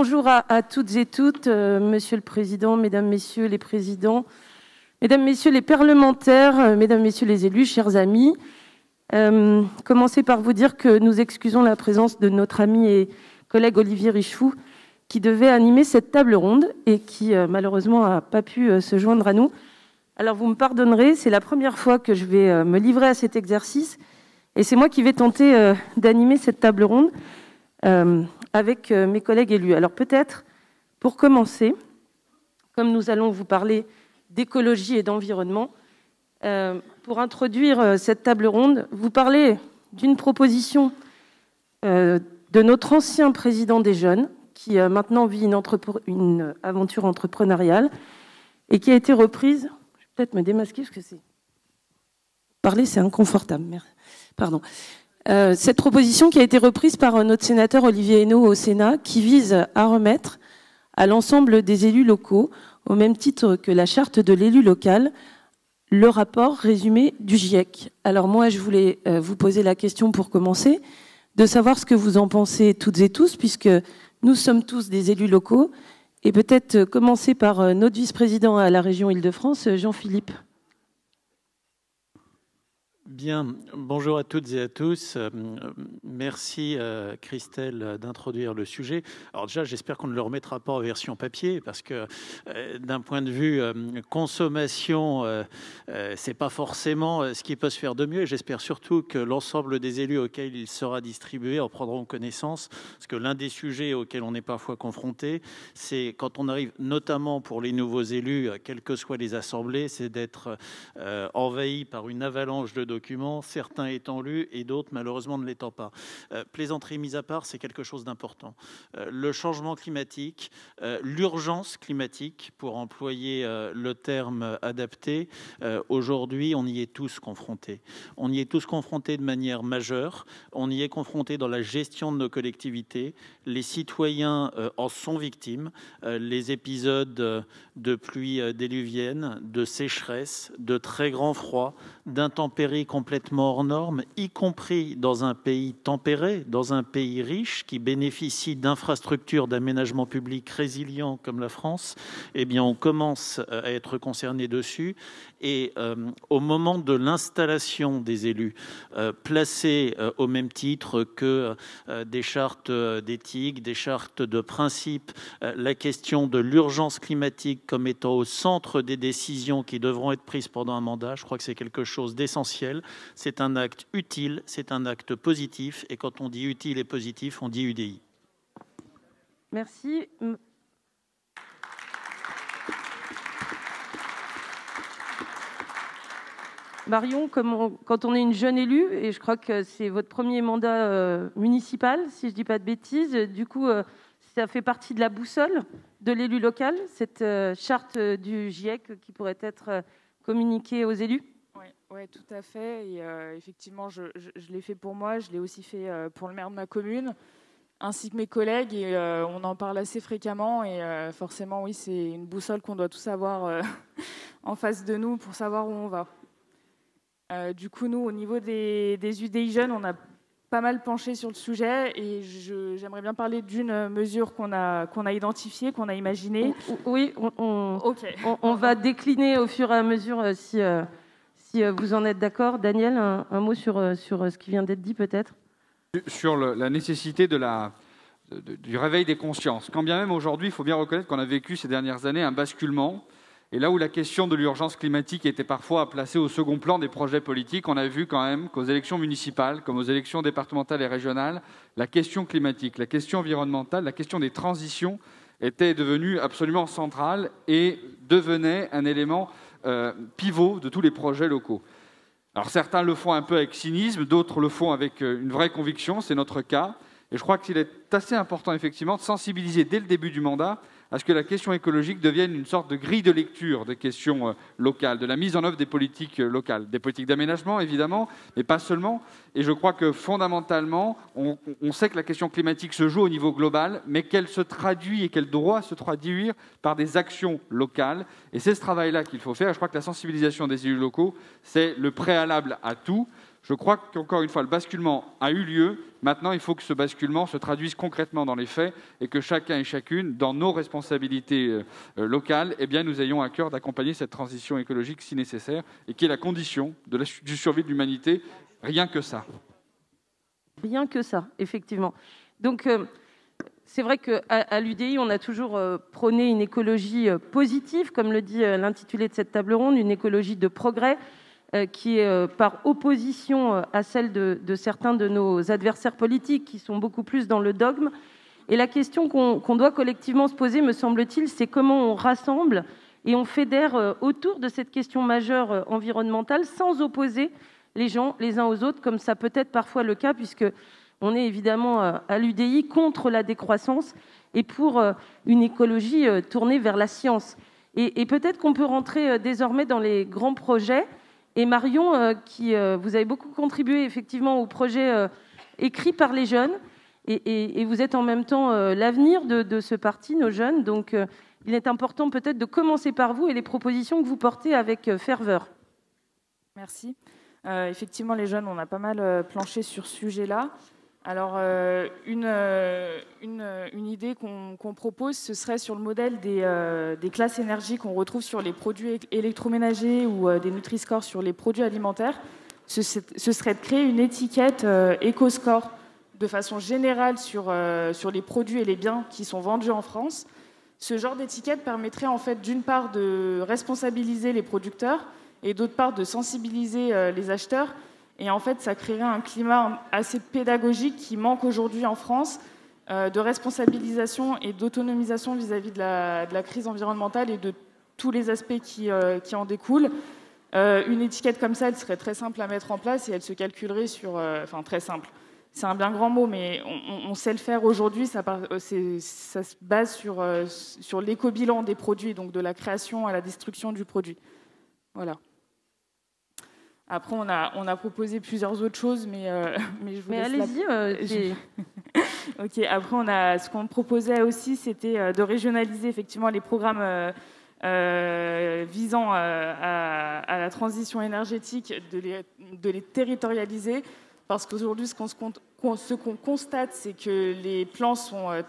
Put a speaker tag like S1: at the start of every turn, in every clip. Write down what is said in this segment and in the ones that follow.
S1: Bonjour à toutes et toutes, Monsieur le Président, Mesdames, Messieurs les Présidents, Mesdames, Messieurs les parlementaires, Mesdames, Messieurs les élus, chers amis. Commencer par vous dire que nous excusons la présence de notre ami et collègue Olivier Richefou, qui devait animer cette table ronde et qui malheureusement n'a pas pu se joindre à nous. Alors vous me pardonnerez, c'est la première fois que je vais me livrer à cet exercice et c'est moi qui vais tenter d'animer cette table ronde avec mes collègues élus. Alors peut-être, pour commencer, comme nous allons vous parler d'écologie et d'environnement, pour introduire cette table ronde, vous parler d'une proposition de notre ancien président des Jeunes, qui maintenant vit une aventure entrepreneuriale et qui a été reprise. Je vais peut-être me démasquer parce que parler, c'est inconfortable. Pardon. Cette proposition qui a été reprise par notre sénateur Olivier Henno au Sénat, qui vise à remettre à l'ensemble des élus locaux, au même titre que la charte de l'élu local, le rapport résumé du GIEC. Alors moi, je voulais vous poser la question pour commencer, de savoir ce que vous en pensez toutes et tous, puisque nous sommes tous des élus locaux, et peut-être commencer par notre vice-président à la région Île-de-France, Jean-Philippe.
S2: Bien, bonjour à toutes et à tous. Merci Christelle d'introduire le sujet. Alors déjà, j'espère qu'on ne le remettra pas en version papier parce que d'un point de vue consommation, c'est pas forcément ce qui peut se faire de mieux. Et j'espère surtout que l'ensemble des élus auxquels il sera distribué en prendront connaissance. Parce que l'un des sujets auxquels on est parfois confronté, c'est quand on arrive, notamment pour les nouveaux élus, quelles que soient les assemblées, c'est d'être envahi par une avalanche de documents, certains étant lus et d'autres malheureusement ne l'étant pas. Plaisanterie mise à part, c'est quelque chose d'important. Le changement climatique, l'urgence climatique, pour employer le terme adapté, aujourd'hui on y est tous confrontés. On y est tous confrontés de manière majeure, on y est confrontés dans la gestion de nos collectivités, les citoyens en sont victimes, les épisodes de pluie déluvienne, de sécheresse, de très grands froids, d'intempéries complètement hors normes, y compris dans un pays tempéré, dans un pays riche qui bénéficie d'infrastructures d'aménagement public résilients comme la France, eh bien on commence à être concerné dessus. Et au moment de l'installation des élus, placés au même titre que des chartes d'éthique, des chartes de principe, la question de l'urgence climatique comme étant au centre des décisions qui devront être prises pendant un mandat, je crois que c'est quelque chose d'essentiel. C'est un acte utile, c'est un acte positif, et quand on dit utile et positif, on dit UDI.
S1: Merci. Marion, quand on est une jeune élue, et je crois que c'est votre premier mandat municipal, si je ne dis pas de bêtises, du coup, ça fait partie de la boussole de l'élu local, cette charte du GIEC qui pourrait être communiquée aux élus.
S3: Oui, tout à fait. Et effectivement, je l'ai fait pour moi, je l'ai aussi fait pour le maire de ma commune, ainsi que mes collègues, et on en parle assez fréquemment. Et forcément, oui, c'est une boussole qu'on doit tous avoir en face de nous pour savoir où on va. Du coup, nous, au niveau des UDI jeunes, on a pas mal penché sur le sujet et j'aimerais bien parler d'une mesure qu'on a identifiée, qu'on a imaginée.
S1: Oui, on va décliner au fur et à mesure si vous en êtes d'accord. Daniel, un mot sur ce qui vient d'être dit peut-être ?
S4: Sur la nécessité du réveil des consciences. Quand bien même aujourd'hui, il faut bien reconnaître qu'on a vécu ces dernières années un basculement. Et là où la question de l'urgence climatique était parfois placée au second plan des projets politiques, on a vu quand même qu'aux élections municipales, comme aux élections départementales et régionales, la question climatique, la question environnementale, la question des transitions était devenue absolument centrale et devenait un élément pivot de tous les projets locaux. Alors certains le font un peu avec cynisme, d'autres le font avec une vraie conviction, c'est notre cas. Et je crois qu'il est assez important effectivement de sensibiliser dès le début du mandat à ce que la question écologique devienne une sorte de grille de lecture des questions locales, de la mise en œuvre des politiques locales, des politiques d'aménagement évidemment, mais pas seulement. Et je crois que fondamentalement, on sait que la question climatique se joue au niveau global, mais qu'elle se traduit et qu'elle doit se traduire par des actions locales. Et c'est ce travail-là qu'il faut faire. Je crois que la sensibilisation des élus locaux, c'est le préalable à tout. Je crois qu'encore une fois, le basculement a eu lieu. Maintenant, il faut que ce basculement se traduise concrètement dans les faits et que chacun et chacune, dans nos responsabilités locales, eh bien, nous ayons à cœur d'accompagner cette transition écologique si nécessaire et qui est la condition du survie de l'humanité. Rien que ça.
S1: Rien que ça, effectivement. Donc, c'est vrai qu'à l'UDI, on a toujours prôné une écologie positive, comme le dit l'intitulé de cette table ronde, une écologie de progrès, qui est par opposition à celle de certains de nos adversaires politiques qui sont beaucoup plus dans le dogme. Et la question qu'on doit collectivement se poser, me semble-t-il, c'est comment on rassemble et on fédère autour de cette question majeure environnementale sans opposer les gens les uns aux autres, comme ça peut être parfois le cas, puisque on est évidemment à l'UDI contre la décroissance et pour une écologie tournée vers la science. Et peut-être qu'on peut rentrer désormais dans les grands projets. Et Marion, vous avez beaucoup contribué effectivement au projet écrit par les jeunes, et vous êtes en même temps l'avenir de ce parti, nos jeunes. Donc il est important peut-être de commencer par vous et les propositions que vous portez avec ferveur.
S3: Merci. Effectivement, les jeunes, on a pas mal planché sur ce sujet-là. Alors, une idée qu'on propose, ce serait sur le modèle des classes énergie qu'on retrouve sur les produits électroménagers ou des Nutri-Score sur les produits alimentaires. Ce serait de créer une étiquette EcoScore de façon générale sur les produits et les biens qui sont vendus en France. Ce genre d'étiquette permettrait en fait d'une part de responsabiliser les producteurs et d'autre part de sensibiliser les acheteurs. Et en fait, ça créerait un climat assez pédagogique qui manque aujourd'hui en France, de responsabilisation et d'autonomisation vis-à-vis de la crise environnementale et de tous les aspects qui en découlent. Une étiquette comme ça, elle serait très simple à mettre en place et elle se calculerait sur... Enfin, très simple. C'est un bien grand mot, mais on sait le faire aujourd'hui. Ça se base sur l'éco-bilan des produits, donc de la création à la destruction du produit. Voilà. Après, on a proposé plusieurs autres choses, mais je vous laisse...
S1: Mais allez-y.
S3: Ok. Après, ce qu'on proposait aussi, c'était de régionaliser effectivement les programmes visant à la transition énergétique, de les territorialiser, parce qu'aujourd'hui, ce qu'on constate, c'est que les plans sont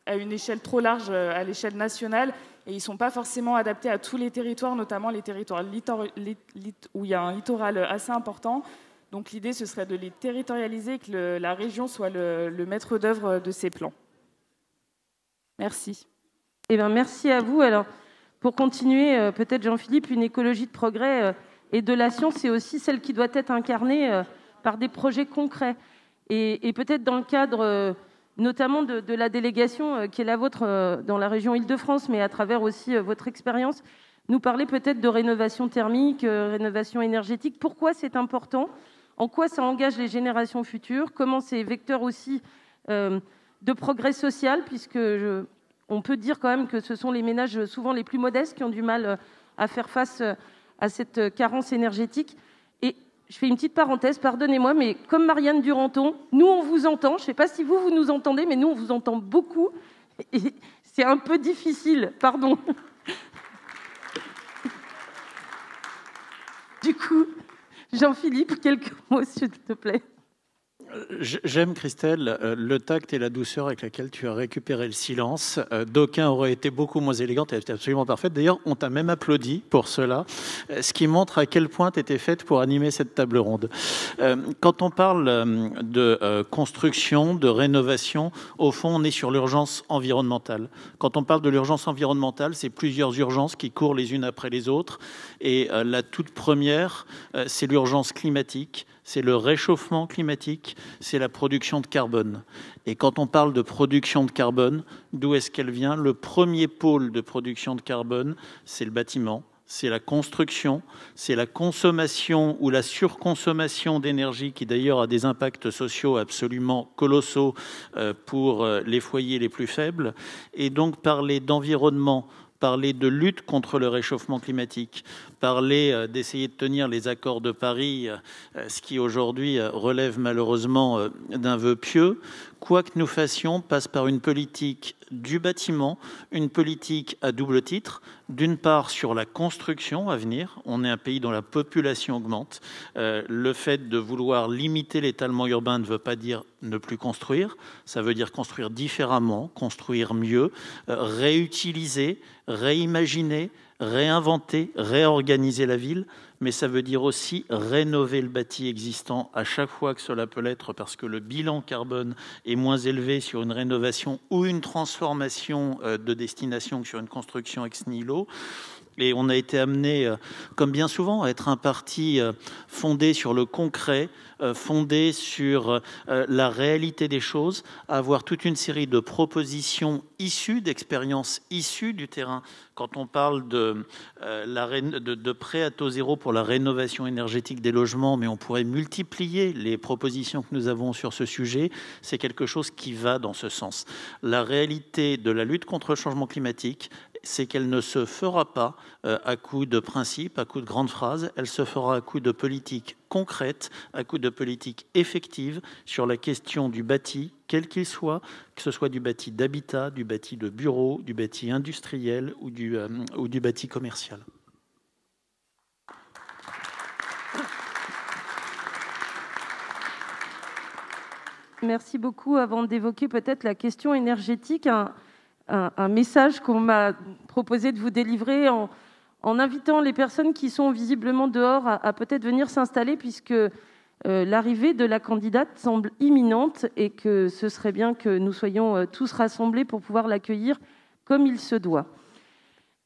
S3: à une échelle trop large, à l'échelle nationale, et ils ne sont pas forcément adaptés à tous les territoires, notamment les territoires où il y a un littoral assez important. Donc l'idée, ce serait de les territorialiser et que la région soit le maître d'œuvre de ces plans. Merci.
S1: Eh bien, merci à vous. Alors, pour continuer, peut-être Jean-Philippe, une écologie de progrès et de la science, c'est aussi celle qui doit être incarnée par des projets concrets. Et peut-être dans le cadre... notamment de la délégation qui est la vôtre dans la région Île-de-France, mais à travers aussi votre expérience, nous parler peut-être de rénovation thermique, rénovation énergétique. Pourquoi c'est important ? En quoi ça engage les générations futures ? Comment c'est vecteur aussi de progrès social, puisque on peut dire quand même que ce sont les ménages souvent les plus modestes qui ont du mal à faire face à cette carence énergétique. Et je fais une petite parenthèse, pardonnez-moi, mais comme Marianne Duranton, nous, on vous entend. Je ne sais pas si vous nous entendez, mais nous, on vous entend beaucoup. Et c'est un peu difficile, pardon. Du coup, Jean-Philippe, quelques mots, s'il te plaît.
S2: J'aime, Christelle, le tact et la douceur avec laquelle tu as récupéré le silence. D'aucuns auraient été beaucoup moins élégantes, elle était absolument parfaite. D'ailleurs, on t'a même applaudi pour cela, ce qui montre à quel point tu étais faite pour animer cette table ronde. Quand on parle de construction, de rénovation, au fond, on est sur l'urgence environnementale. Quand on parle de l'urgence environnementale, c'est plusieurs urgences qui courent les unes après les autres. Et la toute première, c'est l'urgence climatique. C'est le réchauffement climatique, c'est la production de carbone. Et quand on parle de production de carbone, d'où est-ce qu'elle vient ? Le premier pôle de production de carbone, c'est le bâtiment, c'est la construction, c'est la consommation ou la surconsommation d'énergie qui d'ailleurs a des impacts sociaux absolument colossaux pour les foyers les plus faibles. Et donc parler d'environnement parler de lutte contre le réchauffement climatique, parler d'essayer de tenir les accords de Paris, ce qui aujourd'hui relève malheureusement d'un vœu pieux, quoi que nous fassions, passe par une politique du bâtiment, une politique à double titre, d'une part sur la construction à venir, on est un pays dont la population augmente, le fait de vouloir limiter l'étalement urbain ne veut pas dire ne plus construire, ça veut dire construire différemment, construire mieux, réutiliser, réimaginer, réinventer, réorganiser la ville, mais ça veut dire aussi rénover le bâti existant à chaque fois que cela peut l'être, parce que le bilan carbone est moins élevé sur une rénovation ou une transformation de destination que sur une construction ex nihilo. Et on a été amené, comme bien souvent, à être un parti fondé sur le concret, fondé sur la réalité des choses, à avoir toute une série de propositions issues, d'expériences issues du terrain. Quand on parle de prêt à taux zéro pour la rénovation énergétique des logements, mais on pourrait multiplier les propositions que nous avons sur ce sujet, c'est quelque chose qui va dans ce sens. La réalité de la lutte contre le changement climatique, c'est qu'elle ne se fera pas à coup de principes, à coup de grandes phrases, elle se fera à coup de politiques concrètes, à coup de politiques effectives sur la question du bâti, quel qu'il soit, que ce soit du bâti d'habitat, du bâti de bureau, du bâti industriel ou du bâti commercial.
S1: Merci beaucoup. Avant d'évoquer peut-être la question énergétique, un message qu'on m'a proposé de vous délivrer en invitant les personnes qui sont visiblement dehors à peut-être venir s'installer, puisque l'arrivée de la candidate semble imminente et que ce serait bien que nous soyons tous rassemblés pour pouvoir l'accueillir comme il se doit.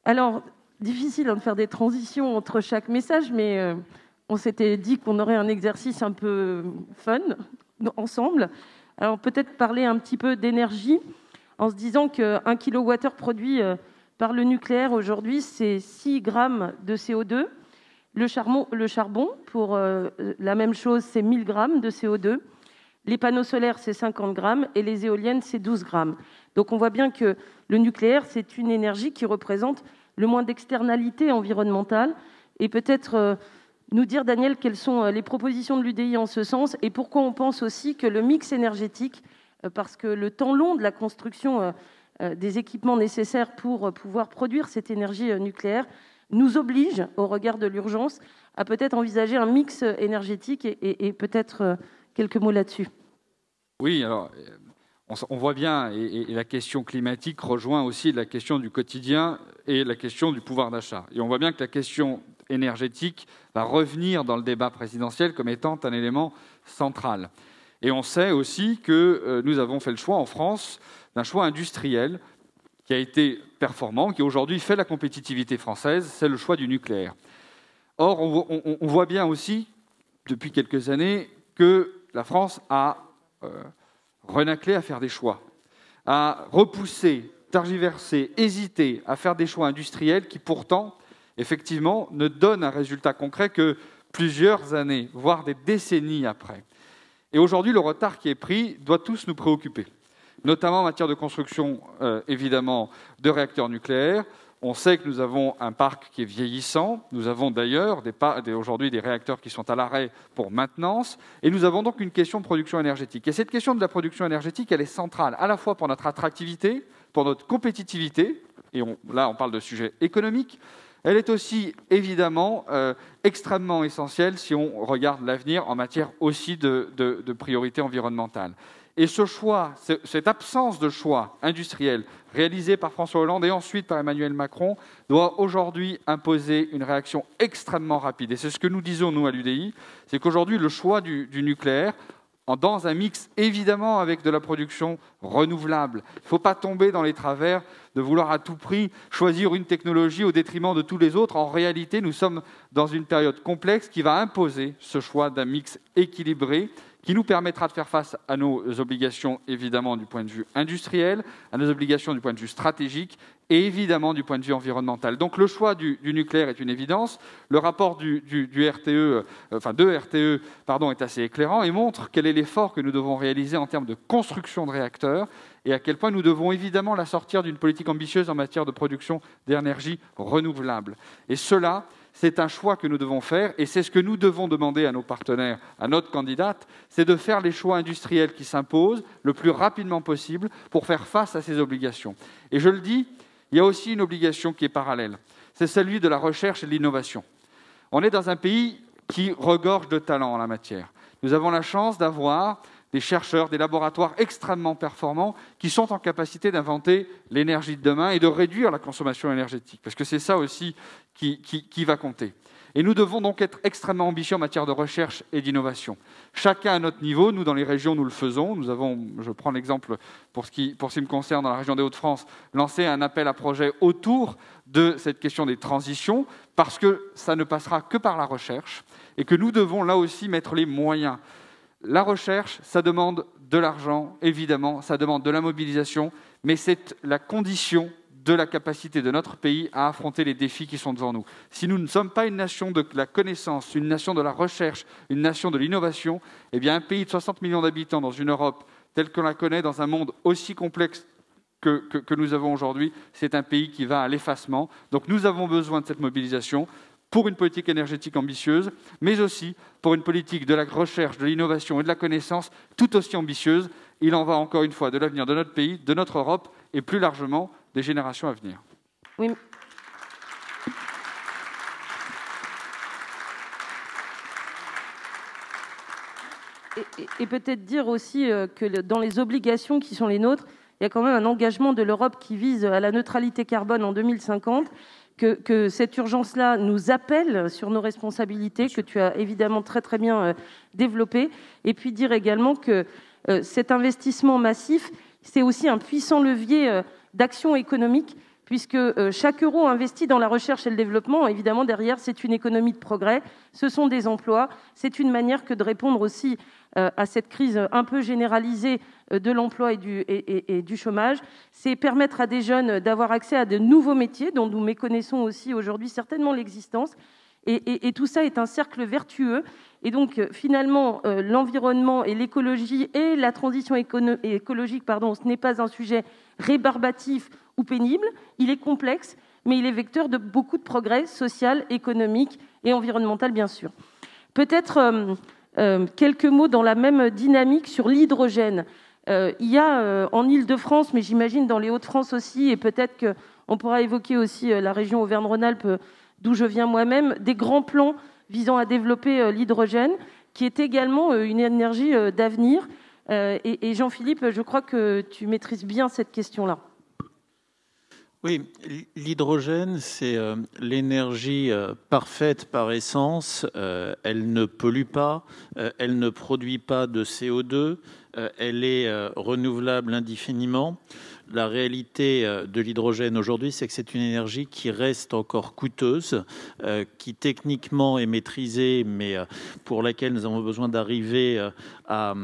S1: Alors, difficile de faire des transitions entre chaque message, mais on s'était dit qu'on aurait un exercice un peu fun ensemble. Alors, peut-être parler un petit peu d'énergie, en se disant qu'1 kWh produit par le nucléaire aujourd'hui, c'est 6 grammes de CO2. Le charbon, pour la même chose, c'est 1000 grammes de CO2. Les panneaux solaires, c'est 50 grammes. Et les éoliennes, c'est 12 grammes. Donc on voit bien que le nucléaire, c'est une énergie qui représente le moins d'externalités environnementales. Et peut-être nous dire, Daniel, quelles sont les propositions de l'UDI en ce sens, et pourquoi on pense aussi que le mix énergétique, parce que le temps long de la construction des équipements nécessaires pour pouvoir produire cette énergie nucléaire nous oblige, au regard de l'urgence, à peut-être envisager un mix énergétique et peut-être quelques mots là-dessus.
S4: Oui, alors on voit bien, et la question climatique rejoint aussi la question du quotidien et la question du pouvoir d'achat. Et on voit bien que la question énergétique va revenir dans le débat présidentiel comme étant un élément central. Et on sait aussi que nous avons fait le choix en France d'un choix industriel qui a été performant, qui aujourd'hui fait la compétitivité française, c'est le choix du nucléaire. Or, on voit bien aussi, depuis quelques années, que la France a renâclé à faire des choix, a repoussé, tergiversé, hésité à faire des choix industriels qui pourtant, effectivement, ne donnent un résultat concret que plusieurs années, voire des décennies après. Et aujourd'hui, le retard qui est pris doit tous nous préoccuper, notamment en matière de construction, évidemment, de réacteurs nucléaires. On sait que nous avons un parc qui est vieillissant. Nous avons d'ailleurs aujourd'hui des réacteurs qui sont à l'arrêt pour maintenance. Et nous avons donc une question de production énergétique. Et cette question de la production énergétique, elle est centrale, à la fois pour notre attractivité, pour notre compétitivité, et là on parle de sujets économiques. Elle est aussi évidemment extrêmement essentielle si on regarde l'avenir en matière aussi de priorité environnementale. Et ce choix, cette absence de choix industriel réalisé par François Hollande et ensuite par Emmanuel Macron doit aujourd'hui imposer une réaction extrêmement rapide. Et c'est ce que nous disons, nous, à l'UDI, c'est qu'aujourd'hui, le choix du nucléaire, dans un mix évidemment avec de la production renouvelable. Il ne faut pas tomber dans les travers de vouloir à tout prix choisir une technologie au détriment de tous les autres. En réalité, nous sommes dans une période complexe qui va imposer ce choix d'un mix équilibré qui nous permettra de faire face à nos obligations, évidemment, du point de vue industriel, à nos obligations du point de vue stratégique et évidemment du point de vue environnemental. Donc le choix du nucléaire est une évidence. Le rapport de RTE est assez éclairant et montre quel est l'effort que nous devons réaliser en termes de construction de réacteurs et à quel point nous devons évidemment la sortir d'une politique ambitieuse en matière de production d'énergie renouvelable. Et cela, c'est un choix que nous devons faire, et c'est ce que nous devons demander à nos partenaires, à notre candidate, c'est de faire les choix industriels qui s'imposent le plus rapidement possible pour faire face à ces obligations. Et je le dis, il y a aussi une obligation qui est parallèle, c'est celui de la recherche et de l'innovation. On est dans un pays qui regorge de talents en la matière. Nous avons la chance d'avoir des chercheurs, des laboratoires extrêmement performants qui sont en capacité d'inventer l'énergie de demain et de réduire la consommation énergétique, parce que c'est ça aussi qui va compter. Et nous devons donc être extrêmement ambitieux en matière de recherche et d'innovation. Chacun à notre niveau, nous dans les régions, nous le faisons. Nous avons, je prends l'exemple pour ce qui me concerne dans la région des Hauts-de-France, lancé un appel à projet autour de cette question des transitions, parce que ça ne passera que par la recherche et que nous devons là aussi mettre les moyens. La recherche, ça demande de l'argent, évidemment, ça demande de la mobilisation, mais c'est la condition de la capacité de notre pays à affronter les défis qui sont devant nous. Si nous ne sommes pas une nation de la connaissance, une nation de la recherche, une nation de l'innovation, eh bien un pays de 60 millions d'habitants dans une Europe telle qu'on la connaît, dans un monde aussi complexe que nous avons aujourd'hui, c'est un pays qui va à l'effacement. Donc nous avons besoin de cette mobilisation pour une politique énergétique ambitieuse, mais aussi pour une politique de la recherche, de l'innovation et de la connaissance tout aussi ambitieuse. Il en va encore une fois de l'avenir de notre pays, de notre Europe et plus largement des générations à venir.
S1: Oui. Et peut-être dire aussi que dans les obligations qui sont les nôtres, il y a quand même un engagement de l'Europe qui vise à la neutralité carbone en 2050, que cette urgence-là nous appelle sur nos responsabilités, que tu as évidemment très très bien développé, et puis dire également que cet investissement massif, c'est aussi un puissant levier d'action économique, puisque chaque euro investi dans la recherche et le développement, évidemment, derrière, c'est une économie de progrès, ce sont des emplois, c'est une manière que de répondre aussi à cette crise un peu généralisée de l'emploi et du chômage. C'est permettre à des jeunes d'avoir accès à de nouveaux métiers dont nous méconnaissons aussi aujourd'hui certainement l'existence. Et tout ça est un cercle vertueux. Et donc, finalement, l'environnement et l'écologie et la transition écologique, ce n'est pas un sujet rébarbatif ou pénible. Il est complexe, mais il est vecteur de beaucoup de progrès social, économique et environnemental, bien sûr. Peut-être quelques mots dans la même dynamique sur l'hydrogène. Il y a en Île-de-France, mais j'imagine dans les Hauts-de-France aussi, et peut-être qu'on pourra évoquer aussi la région Auvergne-Rhône-Alpes, d'où je viens moi-même, des grands plans visant à développer l'hydrogène, qui est également une énergie d'avenir. Et Jean-Philippe, je crois que tu maîtrises bien cette question-là.
S2: Oui, l'hydrogène, c'est l'énergie parfaite par essence. Elle ne pollue pas, elle ne produit pas de CO2, elle est renouvelable indéfiniment. La réalité de l'hydrogène aujourd'hui, c'est que c'est une énergie qui reste encore coûteuse, qui techniquement est maîtrisée, mais pour laquelle nous avons besoin d'arriver à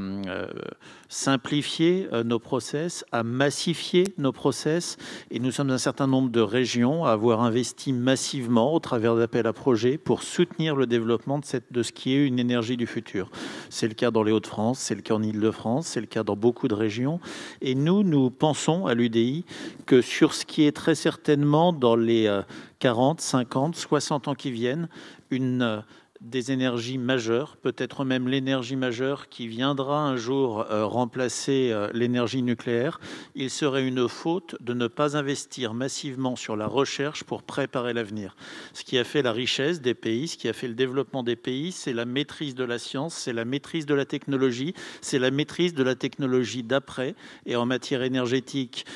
S2: simplifier nos process, à massifier nos process. Et nous sommes un certain nombre de régions à avoir investi massivement au travers d'appels à projets pour soutenir le développement de ce qui est une énergie du futur. C'est le cas dans les Hauts-de-France, c'est le cas en Île-de-France, c'est le cas dans beaucoup de régions. Et nous pensons à l'UDI que sur ce qui est très certainement dans les 40, 50, 60 ans qui viennent, une des énergies majeures, peut-être même l'énergie majeure qui viendra un jour remplacer l'énergie nucléaire, il serait une faute de ne pas investir massivement sur la recherche pour préparer l'avenir. Ce qui a fait la richesse des pays, ce qui a fait le développement des pays, c'est la maîtrise de la science, c'est la maîtrise de la technologie, c'est la maîtrise de la technologie d'après. Et en matière énergétique,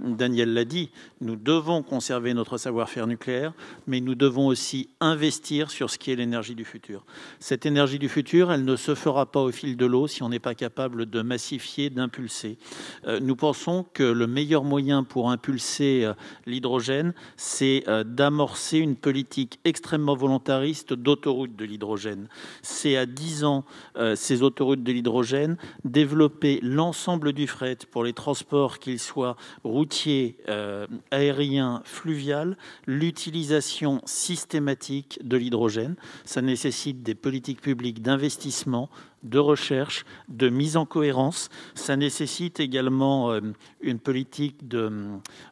S2: Daniel l'a dit, nous devons conserver notre savoir-faire nucléaire, mais nous devons aussi investir sur ce qui est l'énergie du futur. Cette énergie du futur, elle ne se fera pas au fil de l'eau si on n'est pas capable de massifier, d'impulser. Nous pensons que le meilleur moyen pour impulser l'hydrogène, c'est d'amorcer une politique extrêmement volontariste d'autoroutes de l'hydrogène. C'est à 10 ans, ces autoroutes de l'hydrogène, développer l'ensemble du fret pour les transports, qu'ils soient routiers, aériens, fluvial, l'utilisation systématique de l'hydrogène. Ça nécessite des politiques publiques d'investissement, de recherche, de mise en cohérence. Ça nécessite également une politique de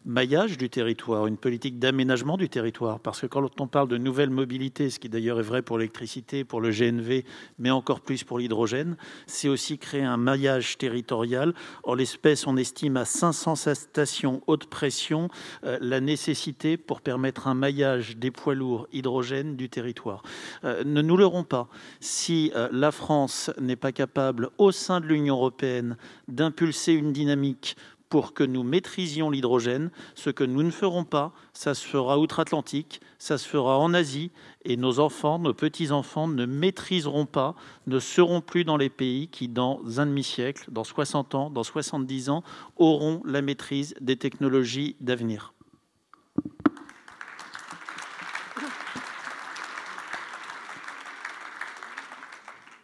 S2: maillage du territoire, une politique d'aménagement du territoire. Parce que quand on parle de nouvelles mobilités, ce qui d'ailleurs est vrai pour l'électricité, pour le GNV, mais encore plus pour l'hydrogène, c'est aussi créer un maillage territorial. En l'espèce, on estime à 500 stations haute pression la nécessité pour permettre un maillage des poids lourds hydrogène du territoire. Ne nous leurrons pas. Si la France n'est pas capable, au sein de l'Union européenne, d'impulser une dynamique pour que nous maîtrisions l'hydrogène, ce que nous ne ferons pas, ça se fera outre-Atlantique, ça se fera en Asie, et nos enfants, nos petits-enfants ne maîtriseront pas, ne seront plus dans les pays qui, dans un demi-siècle, dans 60 ans, dans 70 ans, auront la maîtrise des technologies d'avenir.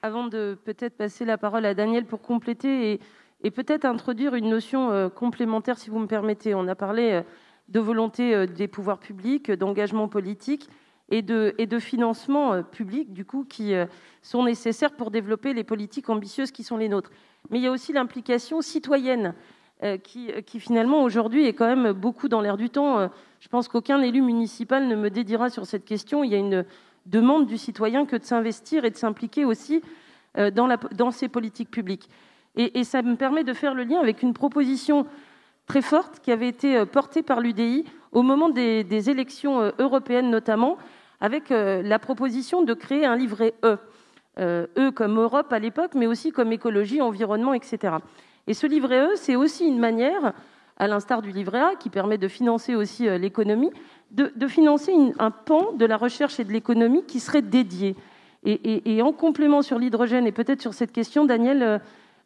S1: Avant de peut-être passer la parole à Daniel pour compléter et peut-être introduire une notion complémentaire, si vous me permettez. On a parlé de volonté des pouvoirs publics, d'engagement politique et de financement public, du coup, qui sont nécessaires pour développer les politiques ambitieuses qui sont les nôtres. Mais il y a aussi l'implication citoyenne qui finalement, aujourd'hui, est quand même beaucoup dans l'air du temps. Je pense qu'aucun élu municipal ne me dédiera sur cette question. Il y a une demande du citoyen que de s'investir et de s'impliquer aussi dans ces politiques publiques. Et ça me permet de faire le lien avec une proposition très forte qui avait été portée par l'UDI au moment des élections européennes notamment, avec la proposition de créer un livret E. E comme Europe à l'époque, mais aussi comme écologie, environnement, etc. Et ce livret E, c'est aussi une manière, à l'instar du livret A, qui permet de financer aussi l'économie, de financer un pan de la recherche et de l'économie qui serait dédié. Et en complément sur l'hydrogène, et peut-être sur cette question, Daniel,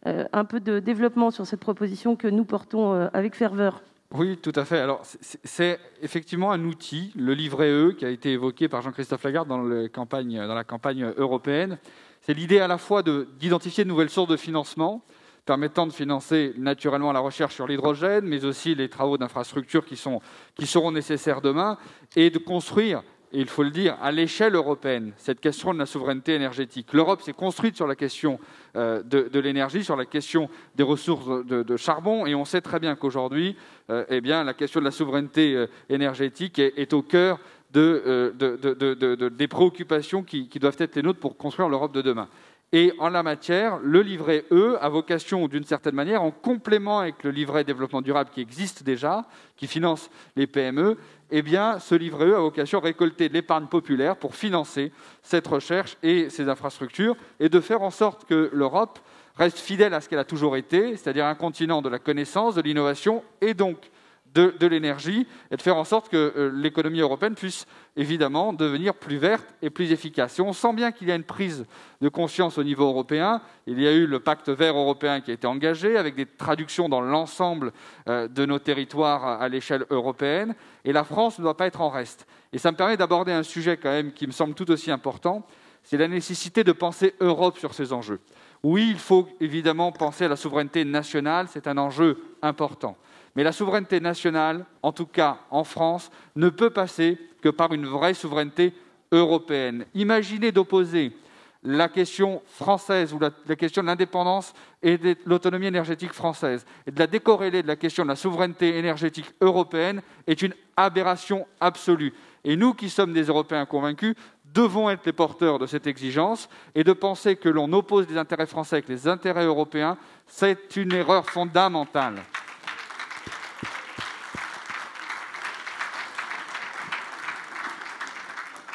S1: un peu de développement sur cette proposition que nous portons avec ferveur.
S4: Oui, tout à fait. Alors, c'est effectivement un outil, le livret E, qui a été évoqué par Jean-Christophe Lagarde dans la campagne européenne. C'est l'idée à la fois d'identifier de nouvelles sources de financement, permettant de financer naturellement la recherche sur l'hydrogène, mais aussi les travaux d'infrastructure qui seront nécessaires demain, et de construire, et il faut le dire, à l'échelle européenne, cette question de la souveraineté énergétique. L'Europe s'est construite sur la question de l'énergie, sur la question des ressources de charbon, et on sait très bien qu'aujourd'hui, la question de la souveraineté énergétique est au cœur des préoccupations qui doivent être les nôtres pour construire l'Europe de demain. Et en la matière, le livret E a vocation, d'une certaine manière, en complément avec le livret développement durable qui existe déjà, qui finance les PME, ce livret E a vocation à récolter de l'épargne populaire pour financer cette recherche et ces infrastructures et de faire en sorte que l'Europe reste fidèle à ce qu'elle a toujours été, c'est-à-dire un continent de la connaissance, de l'innovation et donc de l'énergie, et de faire en sorte que l'économie européenne puisse évidemment devenir plus verte et plus efficace. Et on sent bien qu'il y a une prise de conscience au niveau européen. Il y a eu le pacte vert européen qui a été engagé, avec des traductions dans l'ensemble de nos territoires à l'échelle européenne. Et la France ne doit pas être en reste. Et ça me permet d'aborder un sujet quand même qui me semble tout aussi important, c'est la nécessité de penser Europe sur ces enjeux. Oui, il faut évidemment penser à la souveraineté nationale, c'est un enjeu important. Mais la souveraineté nationale, en tout cas en France, ne peut passer que par une vraie souveraineté européenne. Imaginez d'opposer la question française ou la question de l'indépendance et de l'autonomie énergétique française et de la décorréler de la question de la souveraineté énergétique européenne est une aberration absolue. Et nous qui sommes des Européens convaincus, devons être les porteurs de cette exigence et de penser que l'on oppose les intérêts français avec les intérêts européens, c'est une erreur fondamentale.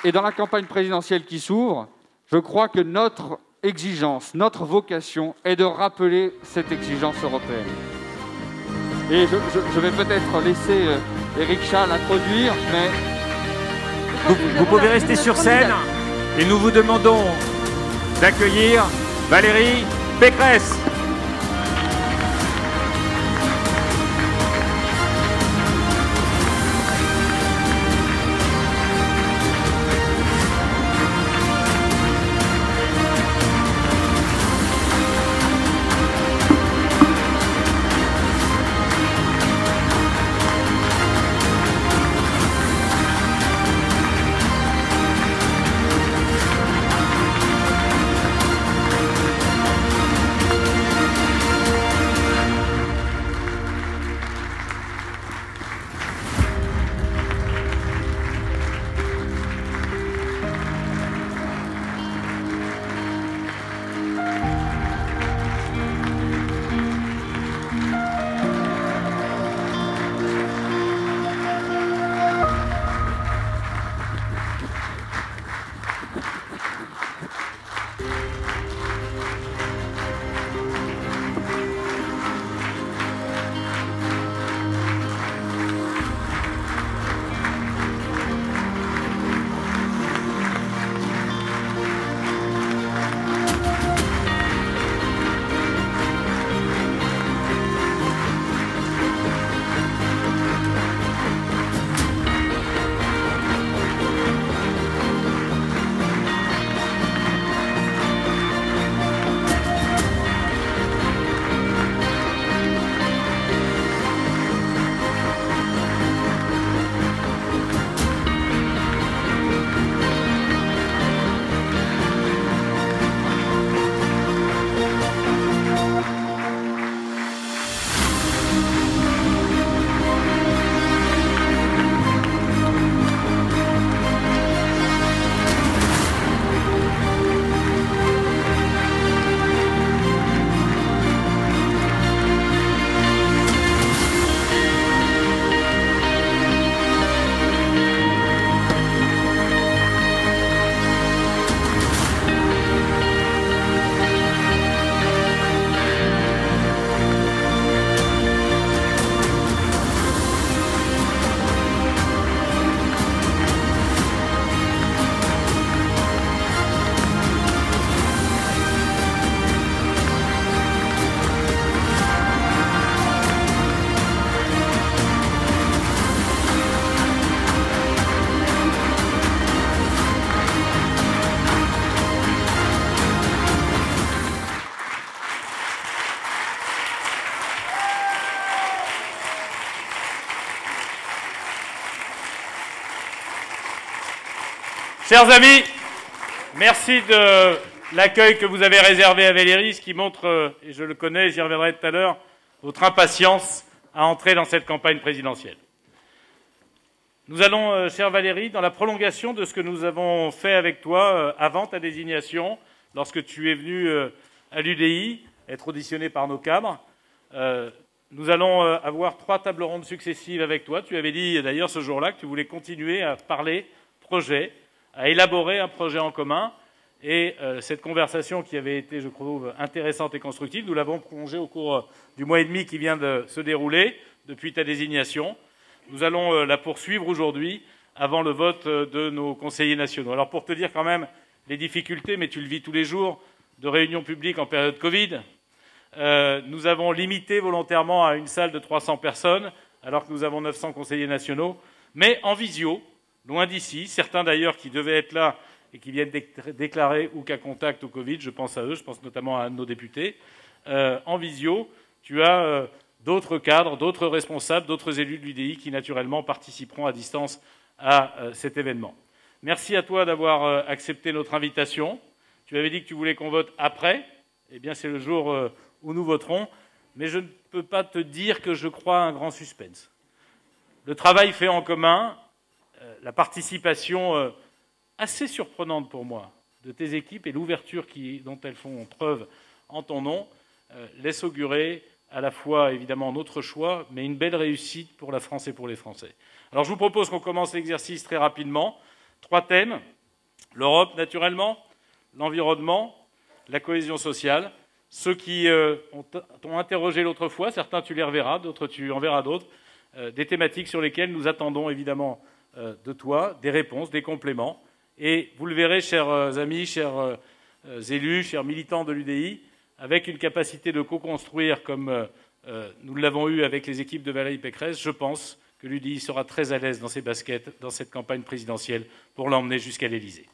S4: Et dans la campagne présidentielle qui s'ouvre, je crois que notre exigence, notre vocation est de rappeler cette exigence européenne. Et je vais peut-être laisser Éric Challe introduire, mais...
S5: Vous pouvez rester sur scène et nous vous demandons d'accueillir Valérie Pécresse.
S6: Chers amis, merci de l'accueil que vous avez réservé à Valérie, ce qui montre, et je le connais, j'y reviendrai tout à l'heure, votre impatience à entrer dans cette campagne présidentielle. Nous allons, chère Valérie, dans la prolongation de ce que nous avons fait avec toi avant ta désignation, lorsque tu es venue à l'UDI, être auditionné par nos cadres. Nous allons avoir 3 tables rondes successives avec toi. Tu avais dit d'ailleurs ce jour-là que tu voulais continuer à parler projet, à élaborer un projet en commun. Et cette conversation qui avait été, je trouve, intéressante et constructive, nous l'avons prolongée au cours du mois et demi qui vient de se dérouler depuis ta désignation. Nous allons la poursuivre aujourd'hui avant le vote de nos conseillers nationaux. Alors pour te dire quand même les difficultés, mais tu le vis tous les jours, de réunions publiques en période Covid, nous avons limité volontairement à une salle de 300 personnes, alors que nous avons 900 conseillers nationaux, mais en visio, loin d'ici, certains d'ailleurs qui devaient être là et qui viennent déclarer ou cas contact au Covid, je pense à eux, je pense notamment à un de nos députés, en visio, tu as d'autres cadres, d'autres responsables, d'autres élus de l'UDI qui naturellement participeront à distance à cet événement. Merci à toi d'avoir accepté notre invitation. Tu avais dit que tu voulais qu'on vote après. Eh bien, c'est le jour où nous voterons. Mais je ne peux pas te dire que je crois à un grand suspense. Le travail fait en commun, la participation assez surprenante pour moi de tes équipes et l'ouverture dont elles font preuve en ton nom laisse augurer à la fois, évidemment, notre choix, mais une belle réussite pour la France et pour les Français. Alors, je vous propose qu'on commence l'exercice très rapidement. 3 thèmes. L'Europe, naturellement, l'environnement, la cohésion sociale. Ceux qui t'ont interrogé l'autre fois, certains tu les reverras, d'autres tu en verras d'autres, des thématiques sur lesquelles nous attendons, évidemment, de toi, des réponses, des compléments. Et vous le verrez, chers amis, chers élus, chers militants de l'UDI, avec une capacité de co-construire comme nous l'avons eu avec les équipes de Valérie Pécresse, je pense que l'UDI sera très à l'aise dans ses baskets dans cette campagne présidentielle pour l'emmener jusqu'à l'Élysée.